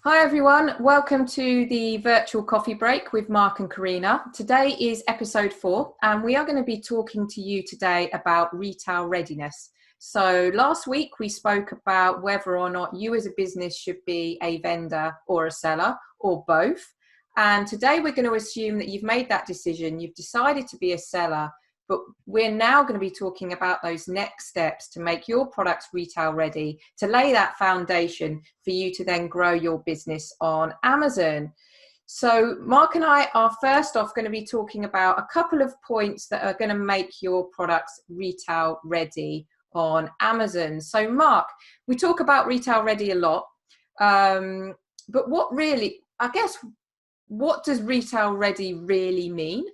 Hi everyone, welcome to the virtual coffee break with Mark and Karina. Today is episode 4 and we are going to be talking to you today about retail readiness. So last week we spoke about whether or not you as a business should be a vendor or a seller or both. And today we're going to assume that you've made that decision, you've decided to be a seller, but we're now going to be talking about those next steps to make your products retail ready, to lay that foundation for you to then grow your business on Amazon. So Mark and I are first off going to be talking about a couple of points that are going to make your products retail ready on Amazon. So Mark, we talk about retail ready a lot, but what does retail ready really mean?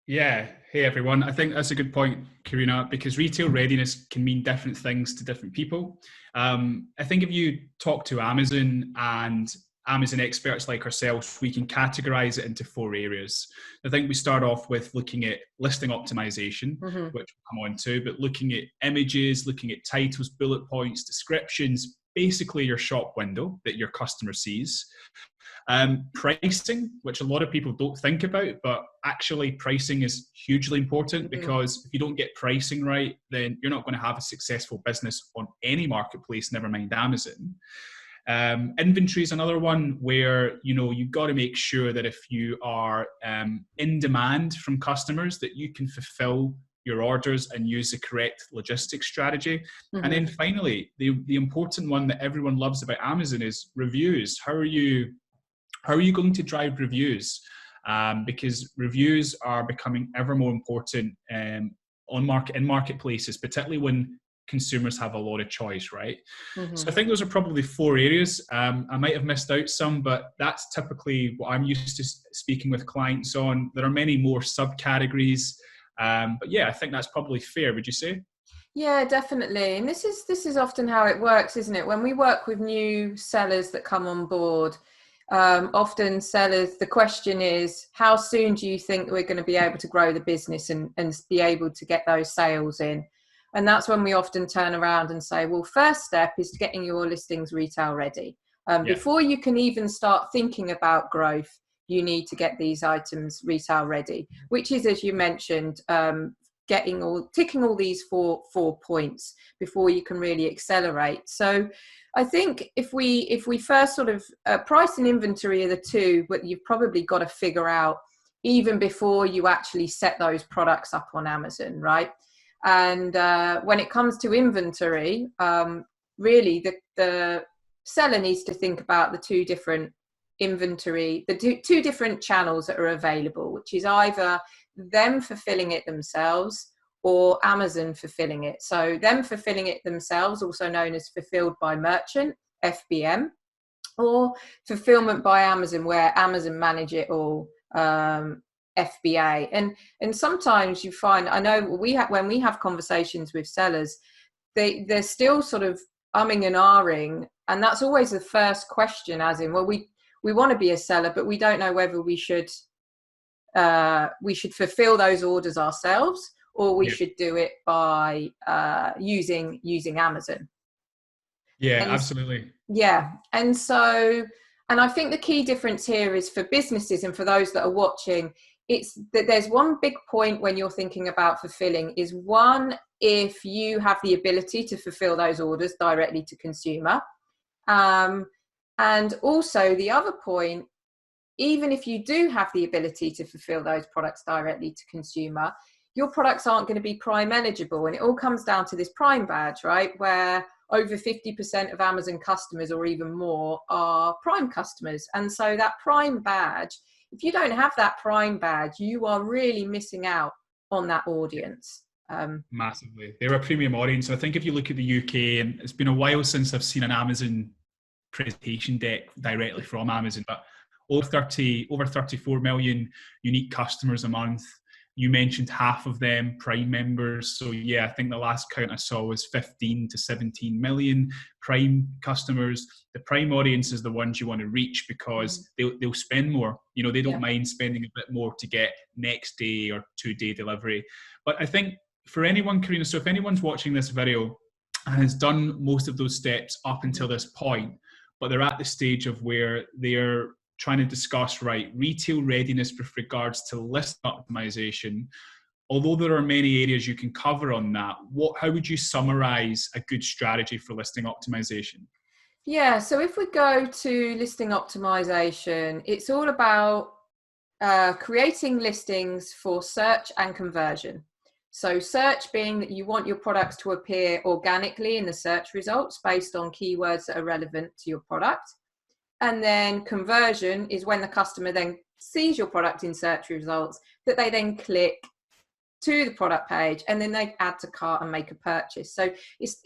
Yeah. Hey, everyone. I think that's a good point, Karina, because retail readiness can mean different things to different people. I think if you talk to Amazon and Amazon experts like ourselves, we can categorize it into 4 areas. I think we start off with looking at listing optimization, which we'll come on to, but looking at images, looking at titles, bullet points, descriptions, basically your shop window that your customer sees. Pricing, which a lot of people don't think about, but actually pricing is hugely important because if you don't get pricing right, then you're not going to have a successful business on any marketplace, never mind Amazon. Inventory is another one where, you've got to make sure that if you are in demand from customers, that you can fulfill your orders and use the correct logistics strategy. And then finally, the important one that everyone loves about Amazon is reviews. How are you going to drive reviews? Because reviews are becoming ever more important in marketplaces, particularly when consumers have a lot of choice, right? So I think those are probably 4 areas. I might have missed out some, but that's typically what I'm used to speaking with clients on. There are many more subcategories, but yeah, I think that's probably fair. Would you say? Yeah, definitely. And this is often how it works, isn't it? When we work with new sellers that come on board, often sellers, the question is, how soon do you think we're going to be able to grow the business and be able to get those sales in? And that's when we often turn around and say, well, first step is getting your listings retail ready. Before you can even start thinking about growth, you need to get these items retail ready, which is, as you mentioned, ticking all these four points before you can really accelerate. So I think if we first sort of price and inventory are the 2, but you've probably got to figure out even before you actually set those products up on Amazon, right? And when it comes to inventory, really the seller needs to think about the 2 different inventory, the two different channels that are available, which is either them fulfilling it themselves or Amazon fulfilling it. So them fulfilling it themselves, also known as fulfilled by merchant, FBM, or fulfillment by Amazon, where Amazon manage it all, FBA. And sometimes you find, I know when we have conversations with sellers, they're still sort of umming and ahhing, and that's always the first question, as in, well, we want to be a seller, but we don't know whether we should fulfill those orders ourselves, or we should do it by using Amazon. Yeah, absolutely. Yeah. And I think the key difference here is for businesses and for those that are watching, it's that there's one big point when you're thinking about fulfilling is, one, if you have the ability to fulfill those orders directly to consumer. And also the other point, even if you do have the ability to fulfill those products directly to consumer, your products aren't going to be Prime eligible. And it all comes down to this Prime badge, right? Where over 50% of Amazon customers or even more are Prime customers. And so that Prime badge, if you don't have that Prime badge, you are really missing out on that audience. Massively. They're a premium audience. I think if you look at the UK, and it's been a while since I've seen an Amazon presentation deck directly from Amazon, but over 34 million unique customers a month. You mentioned half of them Prime members. So yeah, I think the last count I saw was 15 to 17 million Prime customers. The Prime audience is the ones you want to reach because they'll spend more. They don't mind spending a bit more to get next day or 2-day delivery. But I think for anyone, Karina, so if anyone's watching this video and has done most of those steps up until this point, but they're at the stage of where they're trying to discuss, right, retail readiness with regards to list optimization. Although there are many areas you can cover on that, how would you summarize a good strategy for listing optimization? Yeah, so if we go to listing optimization, it's all about creating listings for search and conversion. So search being that you want your products to appear organically in the search results based on keywords that are relevant to your product. And then conversion is when the customer then sees your product in search results, that they then click to the product page and then they add to cart and make a purchase. So it's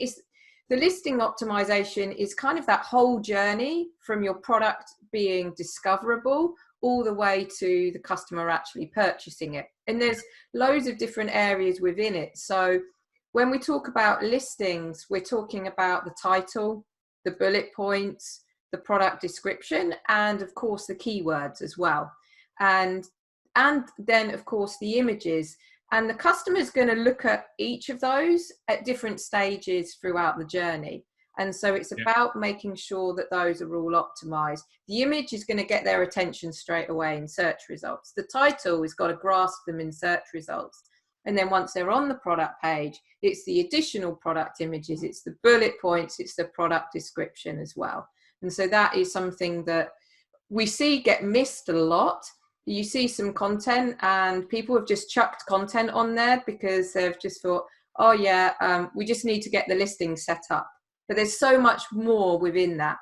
the listing optimization is kind of that whole journey from your product being discoverable all the way to the customer actually purchasing it. And there's loads of different areas within it. So when we talk about listings, we're talking about the title, the bullet points, the product description, and of course the keywords as well. And then of course the images. And the customer is going to look at each of those at different stages throughout the journey. And so it's about making sure that those are all optimized. The image is going to get their attention straight away in search results. The title has got to grasp them in search results. And then once they're on the product page, it's the additional product images, it's the bullet points, it's the product description as well. And so that is something that we see get missed a lot. You see some content and people have just chucked content on there because they've just thought, oh yeah, we just need to get the listing set up. But there's so much more within that.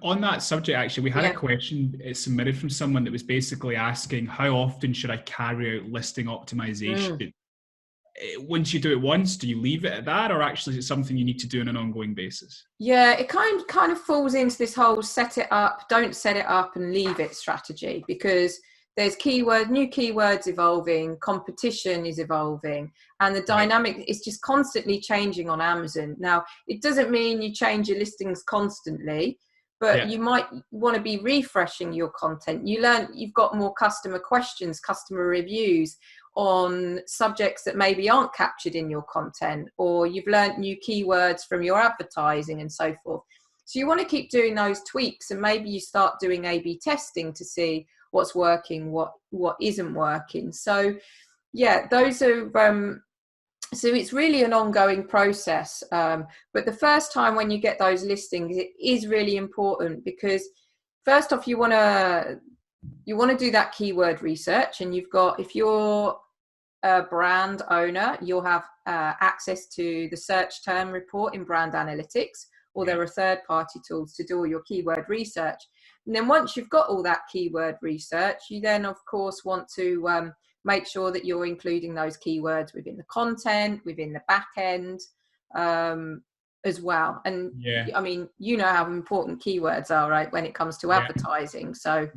On that subject, actually, we had a question submitted from someone that was basically asking, how often should I carry out listing optimization? Once you do it once, do you leave it at that, or actually is it something you need to do on an ongoing basis? Yeah, it kind of falls into this whole set it up, don't set it up and leave it strategy, because there's new keywords evolving, competition is evolving, and the dynamic is just constantly changing on Amazon. Now, it doesn't mean you change your listings constantly, but you might want to be refreshing your content. You've got more customer questions, customer reviews on subjects that maybe aren't captured in your content, or you've learned new keywords from your advertising and so forth. So you want to keep doing those tweaks, and maybe you start doing A/B testing to see what's working, what isn't working. So yeah, those are so it's really an ongoing process, but the first time when you get those listings, it is really important, because first off, you want to do that keyword research, and if you're a brand owner, you'll have access to the search term report in brand analytics, or there are third-party tools to do all your keyword research. And then once you've got all that keyword research, you then of course want to make sure that you're including those keywords within the content, within the back end as well. And I mean, you know how important keywords are, right, when it comes to advertising. So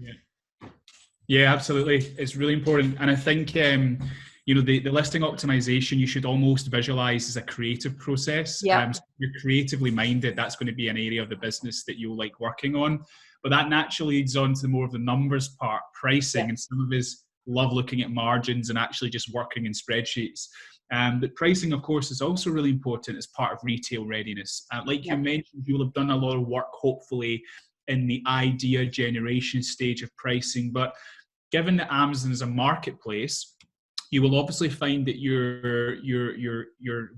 yeah, absolutely, it's really important. And I think the listing optimization, you should almost visualize as a creative process. So you're creatively minded, that's going to be an area of the business that you'll like working on. But that naturally leads on to more of the numbers part, pricing, and some of us love looking at margins and actually just working in spreadsheets. But pricing, of course, is also really important as part of retail readiness. Like you mentioned, you'll have done a lot of work, hopefully, in the idea generation stage of pricing. But given that Amazon is a marketplace, you will obviously find that your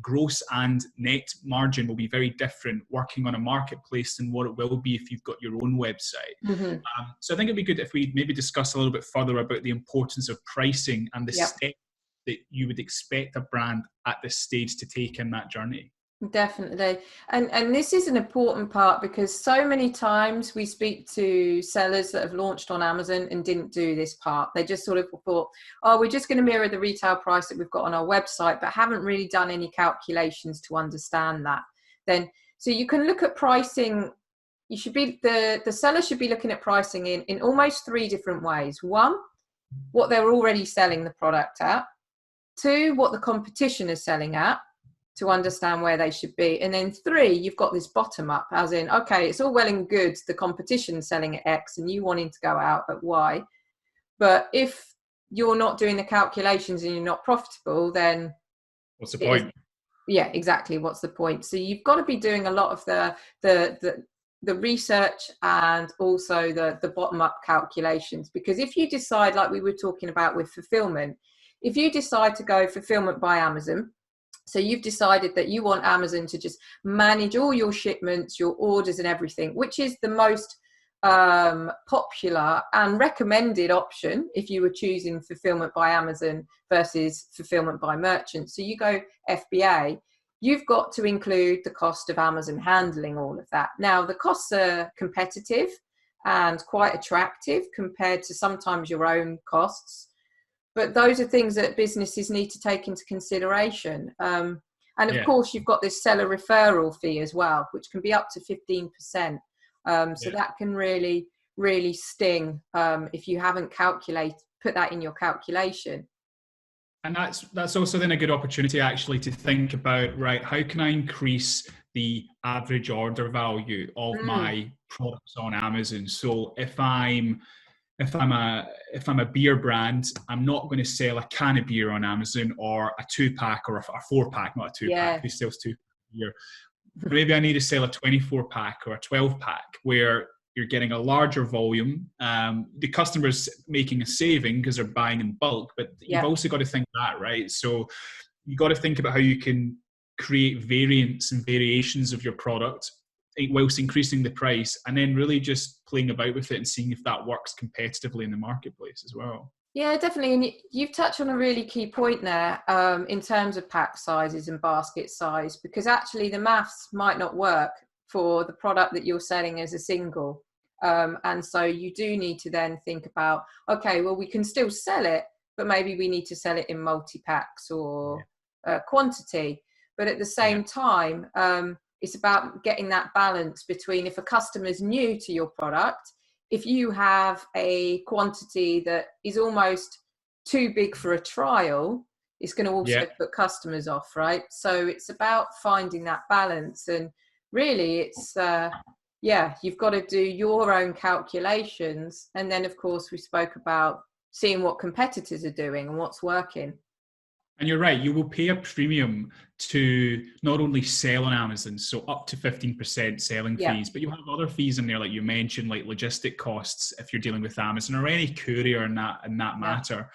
gross and net margin will be very different working on a marketplace than what it will be if you've got your own website. So I think it'd be good if we maybe discuss a little bit further about the importance of pricing and the steps that you would expect a brand at this stage to take in that journey. Definitely. And this is an important part, because so many times we speak to sellers that have launched on Amazon and didn't do this part. They just sort of thought, oh, we're just going to mirror the retail price that we've got on our website, but haven't really done any calculations to understand that. So you can look at pricing. The seller should be looking at pricing in almost 3 different ways. 1, what they're already selling the product at. 2, what the competition is selling at, to understand where they should be. And then 3, you've got this bottom up, as in, okay, it's all well and good, the competition selling at X and you wanting to go out at Y. But if you're not doing the calculations and you're not profitable, then what's the point? Yeah, exactly. What's the point? So you've got to be doing a lot of the the research and also the bottom-up calculations. Because if you decide, like we were talking about with fulfillment, if you decide to go fulfillment by Amazon, so you've decided that you want Amazon to just manage all your shipments, your orders and everything, which is the most popular and recommended option if you were choosing fulfillment by Amazon versus fulfillment by merchant. So you go FBA, you've got to include the cost of Amazon handling all of that. Now, the costs are competitive and quite attractive compared to sometimes your own costs. But those are things that businesses need to take into consideration. And of course, you've got this seller referral fee as well, which can be up to 15%. So that can really, really sting if you haven't put that in your calculation. And that's also then a good opportunity actually to think about, right, how can I increase the average order value of my products on Amazon? So if I'm a beer brand, I'm not going to sell a can of beer on Amazon or a 2-pack or a 4-pack, not a 2-pack. Who sells 2 beer? Maybe I need to sell a 24-pack or a 12-pack where you're getting a larger volume. The customer's making a saving because they're buying in bulk, but you've also got to think that, right? So you've got to think about how you can create variants and variations of your product whilst increasing the price, and then really just playing about with it and seeing if that works competitively in the marketplace as well. Yeah, definitely. And you've touched on a really key point there in terms of pack sizes and basket size, because actually the maths might not work for the product that you're selling as a single. And so you do need to then think about, okay, well, we can still sell it, but maybe we need to sell it in multi-packs or quantity. But at the same time, it's about getting that balance between, if a customer's new to your product, if you have a quantity that is almost too big for a trial, it's going to also put customers off, right? So it's about finding that balance. And really it's, you've got to do your own calculations. And then, of course, we spoke about seeing what competitors are doing and what's working. And you're right, you will pay a premium to not only sell on Amazon, so up to 15% selling fees, but you have other fees in there, like you mentioned, like logistic costs if you're dealing with Amazon or any courier in that matter.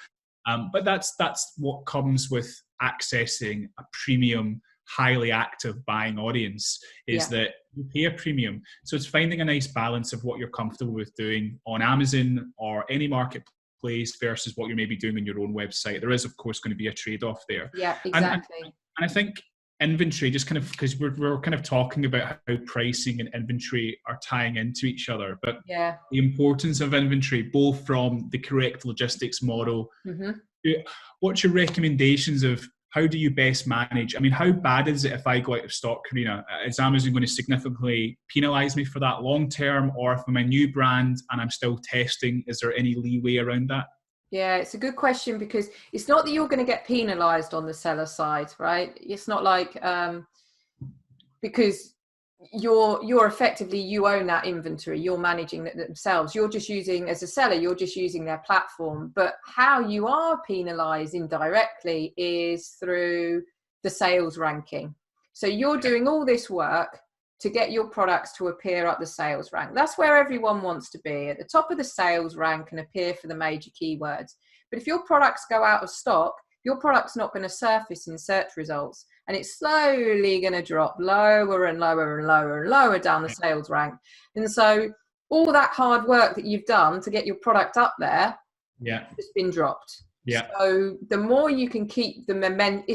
But that's what comes with accessing a premium, highly active buying audience, is that you pay a premium. So it's finding a nice balance of what you're comfortable with doing on Amazon or any marketplace versus what you're maybe doing on your own website. There is, of course, going to be a trade-off there. Yeah, exactly. And I think inventory, just kind of, because we're kind of talking about how pricing and inventory are tying into each other, but the importance of inventory, both from the correct logistics model. What's your recommendations of how do you best manage? I mean, how bad is it if I go out of stock, Karina? Is Amazon going to significantly penalize me for that long term? Or if I'm a new brand and I'm still testing, is there any leeway around that? Yeah, it's a good question, because it's not that you're going to get penalized on the seller side, right? It's not like, because you're effectively, you own that inventory, you're managing it themselves, you're just using, as a seller, you're just using their platform. But how you are penalized indirectly is through the sales ranking. So you're doing all this work to get your products to appear up the sales rank. That's where everyone wants to be, at the top of the sales rank and appear for the major keywords. But if your products go out of stock, your product's not going to surface in search results, and it's slowly going to drop lower and lower and lower and lower down the sales rank. And so all that hard work that you've done to get your product up there has been dropped. So the more you can keep the momentum,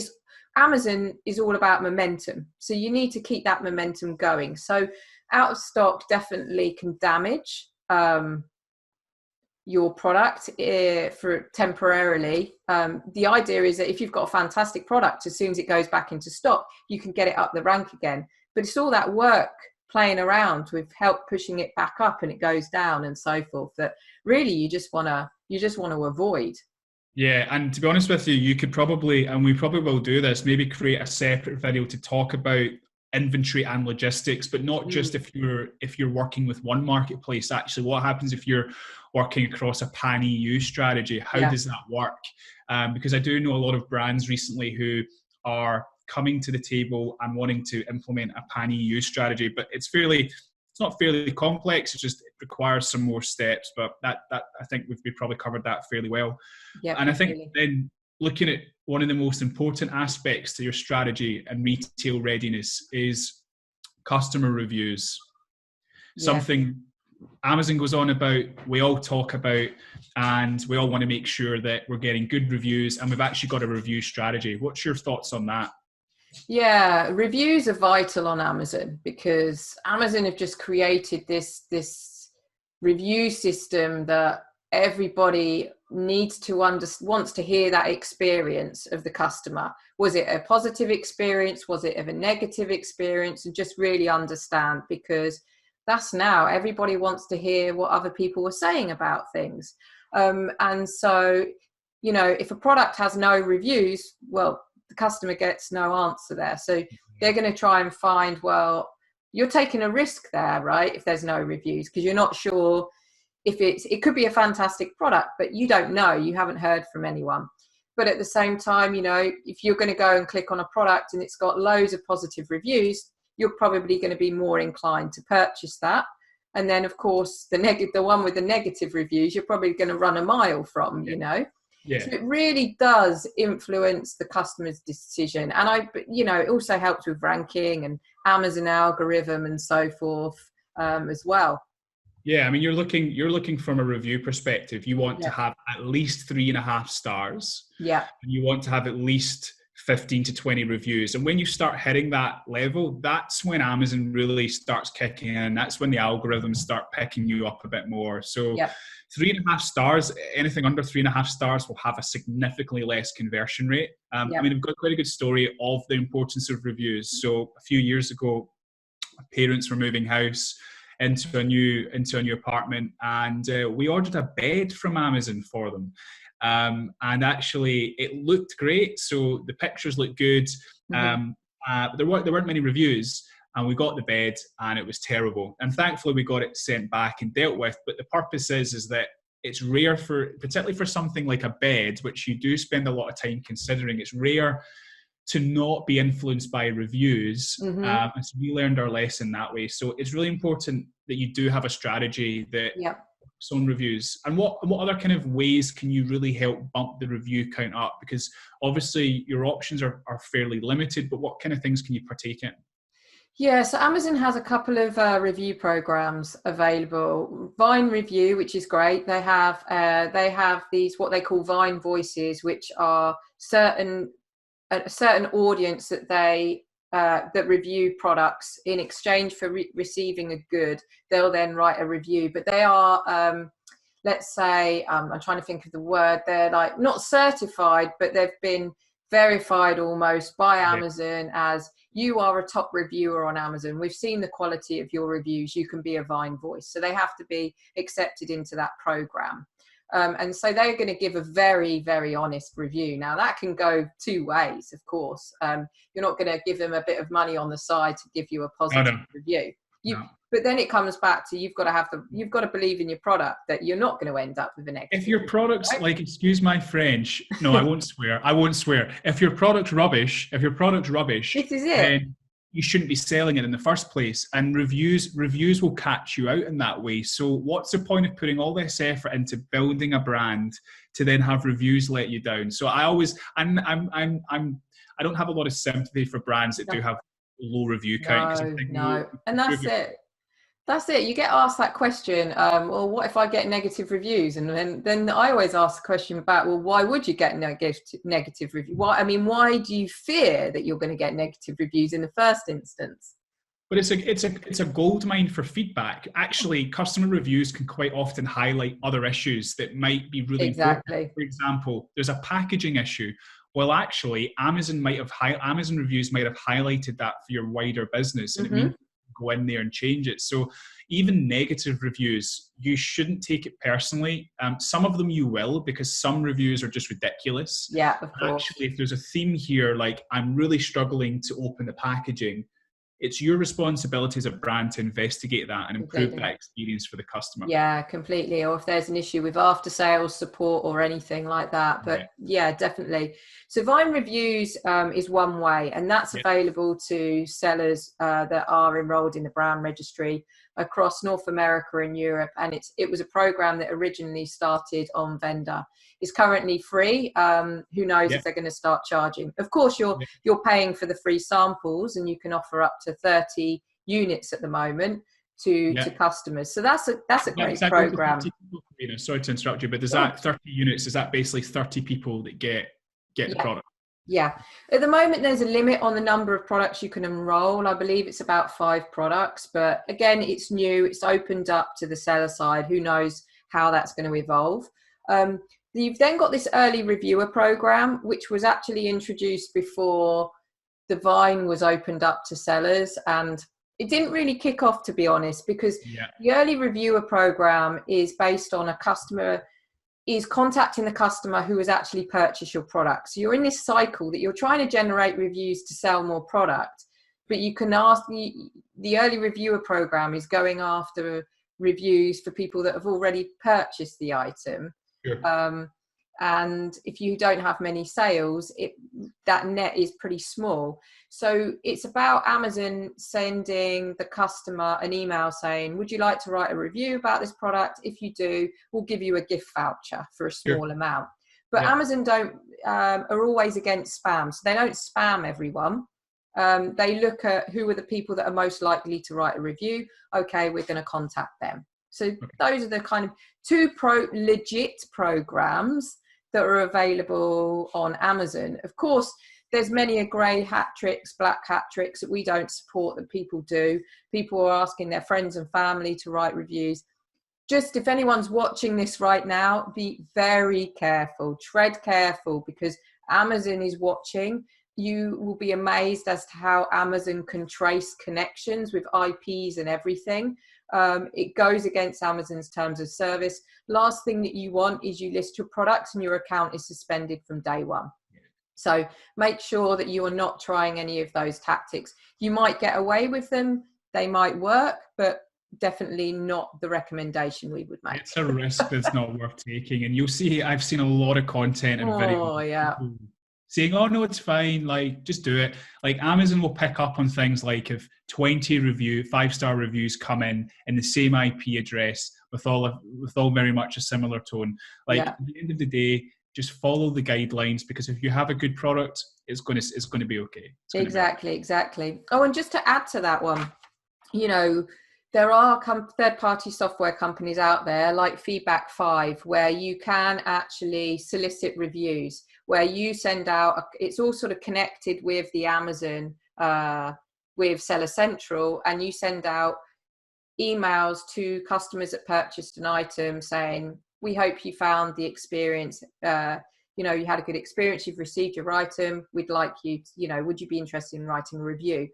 Amazon is all about momentum. So you need to keep that momentum going. So out of stock definitely can damage your product for temporarily. The idea is that if you've got a fantastic product, as soon as it goes back into stock, you can get it up the rank again. But it's all that work playing around with help pushing it back up, and it goes down and so forth, that really you just want to avoid. Yeah, and to be honest with you, you could probably, and we probably will do this, maybe create a separate video to talk about inventory and logistics, but not just if you're working with one marketplace. Actually, what happens if you're working across a pan-EU strategy? How does that work? Because I do know a lot of brands recently who are coming to the table and wanting to implement a pan-EU strategy, but it's fairly it's not fairly complex. It just requires some more steps. But that I think we've probably covered that fairly well. Yeah, and completely. I think then looking at one of the most important aspects to your strategy and retail readiness is customer reviews. Something Amazon goes on about, we all talk about, and we all want to make sure that we're getting good reviews, and we've actually got a review strategy. What's your thoughts on that? Yeah, reviews are vital on Amazon, because Amazon have just created this review system that everybody needs to wants to hear that experience of the customer. Was it a positive experience? Was it of a negative experience? And just really understand, because that's now everybody wants to hear what other people were saying about things. And so, you know, if a product has no reviews, well, the customer gets no answer there. So they're going to try and find, well, you're taking a risk there, right? If there's no reviews, because you're not sure if it could be a fantastic product, but you don't know, you haven't heard from anyone. But at the same time, you know, if you're going to go and click on a product and it's got loads of positive reviews, you're probably going to be more inclined to purchase that. And then, of course, the one with the negative reviews, you're probably going to run a mile from, you know. Yeah. So it really does influence the customer's decision. And it also helps with ranking and Amazon algorithm and so forth as well. Yeah, I mean, you're looking from a review perspective. You want to have at least 3.5 stars. Yeah. And you want to have at least 15 to 20 reviews. And when you start hitting that level, that's when Amazon really starts kicking in. That's when the algorithms start picking you up a bit more. So 3.5 stars, anything under 3.5 stars will have a significantly less conversion rate. I mean, I've got quite a good story of the importance of reviews. So a few years ago, my parents were moving house into a new apartment, and we ordered a bed from Amazon for them. And actually it looked great. So the pictures looked good. But there weren't many reviews, and we got the bed and it was terrible. And thankfully we got it sent back and dealt with. But the purpose is that it's rare particularly for something like a bed, which you do spend a lot of time considering, it's rare to not be influenced by reviews. And so we learned our lesson that way. So it's really important that you do have a strategy that on reviews. And what other kind of ways can you really help bump the review count up? Because obviously your options are fairly limited, but what kind of things can you partake in? Yeah, so Amazon has a couple of review programs available. Vine Review, which is great. They have these what they call Vine Voices, which are a certain audience that review products in exchange for receiving a good. They'll then write a review, but they are let's say I'm trying to think of the word. They're like not certified, but they've been verified almost by Amazon as you are a top reviewer on Amazon. We've seen the quality of your reviews. You can be a Vine Voice. So they have to be accepted into that program. And so they're going to give a very, very honest review. Now that can go two ways, of course. You're not going to give them a bit of money on the side to give you a positive review. But then it comes back to you've got to believe in your product that you're not going to end up with a negative. If your product's like, excuse my French, no, I won't swear. If your product's rubbish, this is it. Then you shouldn't be selling it in the first place. And reviews will catch you out in that way. So what's the point of putting all this effort into building a brand to then have reviews let you down? So I don't have a lot of sympathy for brands that do have low review count. And that's it. You get asked that question, well, what if I get negative reviews? And then I always ask the question back, well, why would you get negative reviews? Why do you fear that you're going to get negative reviews in the first instance? But it's a gold mine for feedback. Actually, customer reviews can quite often highlight other issues that might be really important. For example, there's a packaging issue. Well, actually, Amazon reviews might have highlighted that for your wider business, and it means go in there and change it. So even negative reviews, you shouldn't take it personally. Some of them you will, because some reviews are just ridiculous. Yeah, of course. Actually, if there's a theme here, like I'm really struggling to open the packaging, it's your responsibility as a brand to investigate that and improve that experience for the customer. Yeah, completely. Or if there's an issue with after sales support or anything like that. But yeah definitely. So Vine Reviews is one way, and that's available to sellers that are enrolled in the brand registry. across North America and Europe. And it was a program that originally started on Vendor. It's currently free. Who knows if they're going to start charging? Of course, you're paying for the free samples, and you can offer up to 30 units at the moment to customers. So that's a great program. Sorry to interrupt you, but does that 30 units, is that basically 30 people that get the product? Yeah. At the moment, there's a limit on the number of products you can enroll. I believe it's about 5 products, but again, it's new. It's opened up to the seller side. Who knows how that's going to evolve? You've then got this early reviewer program, which was actually introduced before the Vine was opened up to sellers, and it didn't really kick off, to be honest, because the early reviewer program is based on a customer is contacting the customer who has actually purchased your product. So you're in this cycle that you're trying to generate reviews to sell more product, but you can ask the early reviewer program is going after reviews for people that have already purchased the item. Sure. And if you don't have many sales, that net is pretty small. So it's about Amazon sending the customer an email saying, would you like to write a review about this product? If you do, we'll give you a gift voucher for a small amount. But Amazon are always against spam. So they don't spam everyone. They look at who are the people that are most likely to write a review. Okay, we're going to contact them. So those are the kind of 2 legit programs that are available on Amazon. Of course, there's many grey hat tricks, black hat tricks that we don't support that people do. People are asking their friends and family to write reviews. Just if anyone's watching this right now, be very careful, tread careful, because Amazon is watching. You will be amazed as to how Amazon can trace connections with IPs and everything. It goes against Amazon's terms of service. Last thing that you want is you list your products and your account is suspended from day one. So make sure that you are not trying any of those tactics. You might get away with them. They might work, but definitely not the recommendation we would make. It's a risk that's not worth taking. And you'll see, I've seen a lot of content and videos saying, oh no, it's fine, like just do it. Like Amazon will pick up on things like if 20 5-star reviews come in the same IP address with all very much a similar tone. Like at the end of the day, just follow the guidelines, because if you have a good product, it's going to be okay. Exactly. Oh, and just to add to that one, there are third-party software companies out there like Feedback 5 where you can actually solicit reviews, where you send out, it's all sort of connected with the Amazon, with Seller Central, and you send out emails to customers that purchased an item saying, we hope you found the experience, you had a good experience, you've received your item, we'd like you to, would you be interested in writing a review?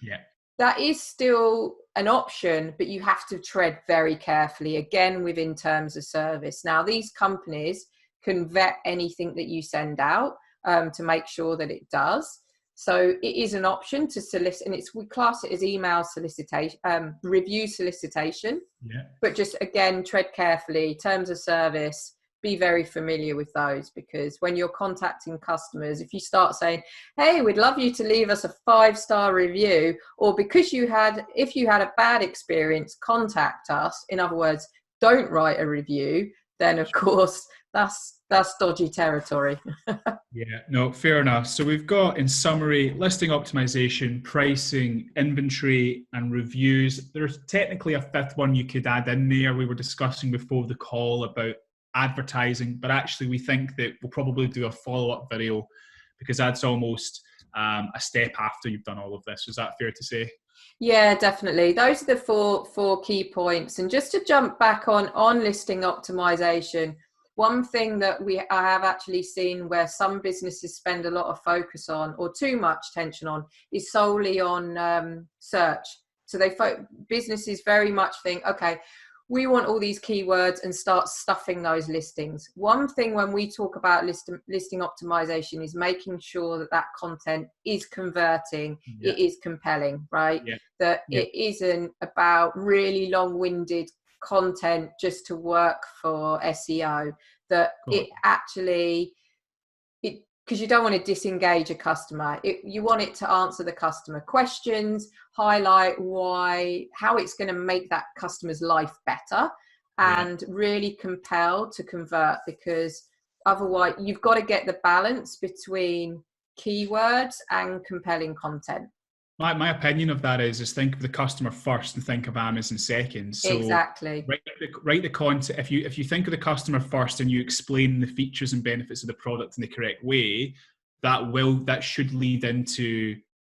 Yeah. That is still an option, but you have to tread very carefully, again, within terms of service. Now, these companies can vet anything that you send out to make sure that it does. So it is an option to solicit, and we class it as email solicitation, review solicitation. Yeah. But just, again, tread carefully, terms of service, be very familiar with those, because when you're contacting customers, if you start saying, hey, we'd love you to leave us a 5-star review, or if you had a bad experience, contact us. In other words, don't write a review, then of course that's dodgy territory. Yeah, no, fair enough. So we've got, in summary, listing optimization, pricing, inventory, and reviews. There's technically a 5th one you could add in there. We were discussing before the call about advertising, but actually we think that we'll probably do a follow-up video, because that's almost a step after you've done all of this. Is that fair to say? Yeah, definitely. Those are the four key points. And just to jump back on listing optimization, one thing that I have actually seen where some businesses spend a lot of focus on, or too much attention on, is solely on search. So businesses very much think, okay, we want all these keywords, and start stuffing those listings. One thing when we talk about listing optimization is making sure that content is converting, it is compelling, right? That it isn't about really long-winded content just to work for SEO, that it because you don't want to disengage a customer. You want it to answer the customer questions, highlight how it's going to make that customer's life better, and really compel to convert, because otherwise you've got to get the balance between keywords and compelling content. My opinion of that is think of the customer first and think of Amazon second. So exactly. Write the content. If you think of the customer first and you explain the features and benefits of the product in the correct way, that should lead into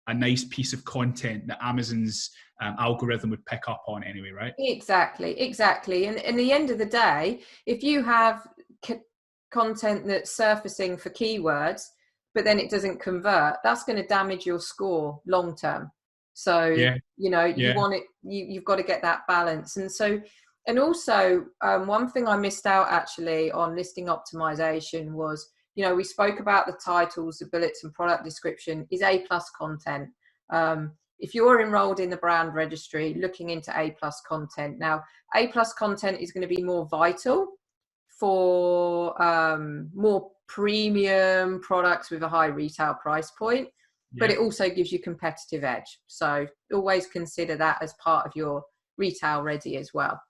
a nice piece of content that Amazon's algorithm would pick up on anyway, right? Exactly. And in the end of the day, if you have content that's surfacing for keywords, but then it doesn't convert, that's going to damage your score long term. So you want it, you've got to get that balance. And also one thing I missed out actually on listing optimization was, we spoke about the titles, the bullets and product description is A+ content. If you're enrolled in the brand registry, looking into A+ content. Now, A+ content is going to be more vital for more premium products with a high retail price point, but it also gives you competitive edge. So always consider that as part of your retail ready as well.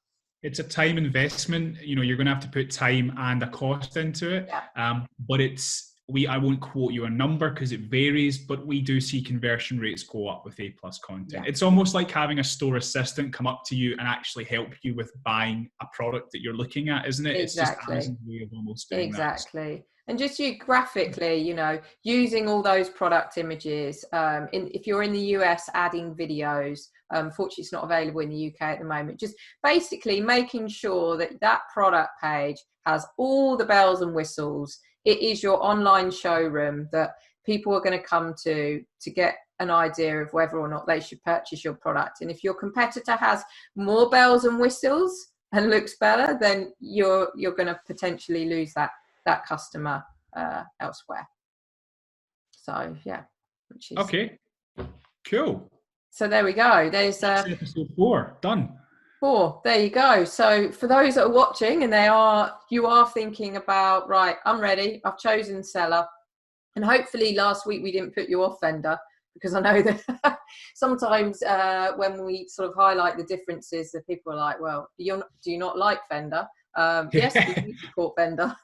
It's a time investment. You're going to have to put time and a cost into it. But I won't quote you a number because it varies, but we do see conversion rates go up with A+ content. It's almost like having a store assistant come up to you and actually help you with buying a product that you're looking at, isn't it? Exactly. It's just Amazon's way of almost doing that. And just graphically, using all those product images. If you're in the US, adding videos. Fortunately, it's not available in the UK at the moment. Just basically making sure that product page has all the bells and whistles. It is your online showroom that people are going to come to get an idea of whether or not they should purchase your product. And if your competitor has more bells and whistles and looks better, then you're going to potentially lose that customer elsewhere. So which is okay. Cool. So there we go. There's episode 4 done. 4. There you go. So for those that are watching and you are thinking about, right, I'm ready, I've chosen seller, and hopefully last week we didn't put you off vendor, because I know that sometimes when we sort of highlight the differences, that people are like, well, do you not like vendor? Yes, we do support vendor.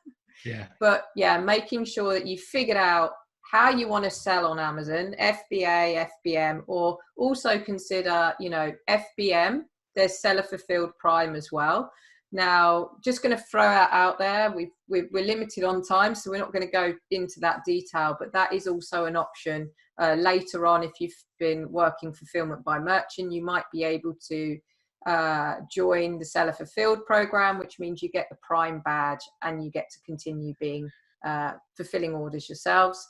But making sure that you figured out how you want to sell on Amazon, FBA, FBM, or also consider, FBM. There's seller fulfilled prime as well. Now, just going to throw that out there. We're limited on time, so we're not going to go into that detail, but that is also an option. Later on, if you've been working fulfillment by merchant, you might be able to join the seller fulfilled program, which means you get the prime badge and you get to continue being fulfilling orders yourselves.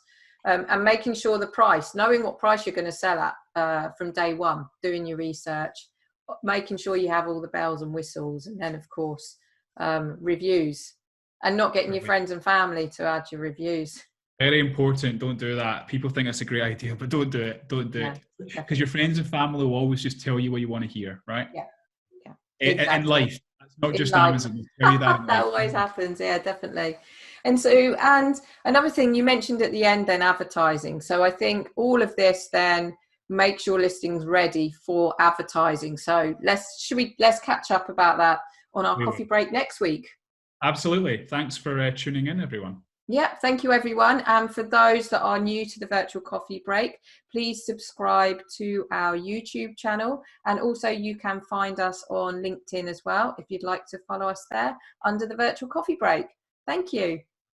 And making sure the price, knowing what price you're going to sell at from day one, doing your research, making sure you have all the bells and whistles, and then of course reviews, and not getting your friends and family to add your reviews. Very important. Don't do that. People think that's a great idea, but don't do it. Don't do it, because your friends and family will always just tell you what you want to hear, right? Exactly. In life, that's not just Amazon. They'll tell you that. That always happens. Yeah, definitely. And another thing you mentioned at the end, then advertising. So I think all of this then makes your listings ready for advertising. So let's catch up about that on our coffee break next week. Absolutely. Thanks for tuning in, everyone. Yeah, thank you, everyone. And for those that are new to the Virtual Coffee Break, please subscribe to our YouTube channel. And also you can find us on LinkedIn as well, if you'd like to follow us there under the Virtual Coffee Break. Thank you.